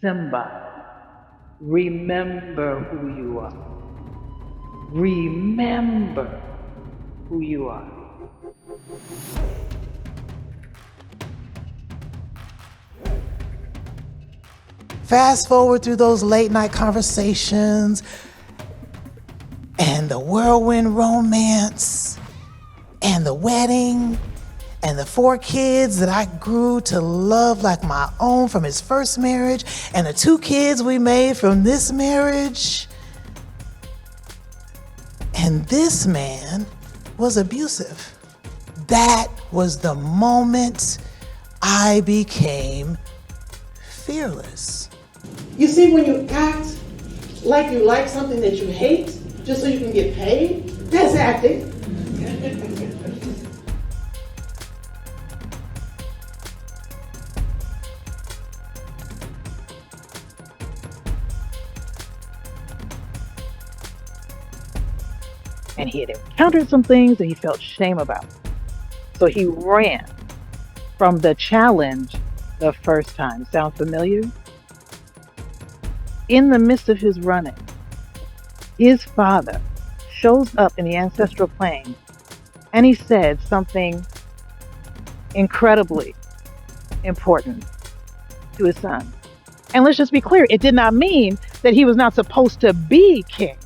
Simba, remember who you are. Remember who you are. Fast forward through those late night conversations and the whirlwind romance and the wedding and the 4 kids that I grew to love like my own from his first marriage and the 2 kids we made from this marriage. And this man was abusive. That was the moment I became fearless. You see, when you act like you like something that you hate, just so you can get paid, that's acting. And he had encountered some things that he felt shame about. So he ran from the challenge the first time. Sound familiar? In the midst of his running, his father shows up in the ancestral plane and he said something incredibly important to his son. And let's just be clear, it did not mean that he was not supposed to be king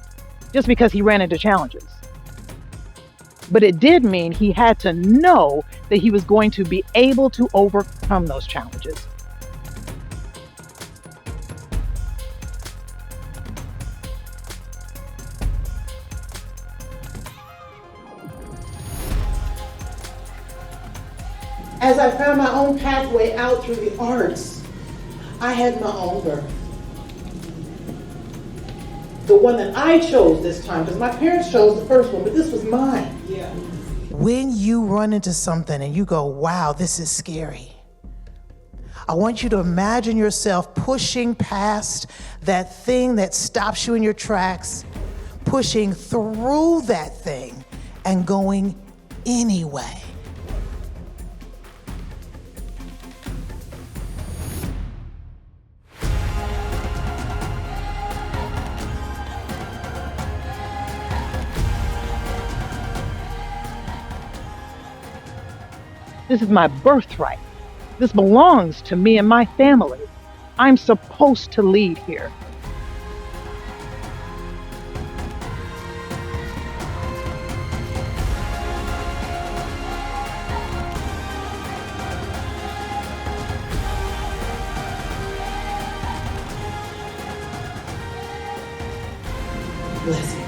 just because he ran into challenges. But it did mean he had to know that he was going to be able to overcome those challenges. As I found my own pathway out through the arts, I had my own birth. The one that I chose this time, because my parents chose the first one, but this was mine. Yeah. When you run into something and you go, wow, this is scary, I want you to imagine yourself pushing past that thing that stops you in your tracks, pushing through that thing and going anyway. This is my birthright. This belongs to me and my family. I'm supposed to lead here. Blessings.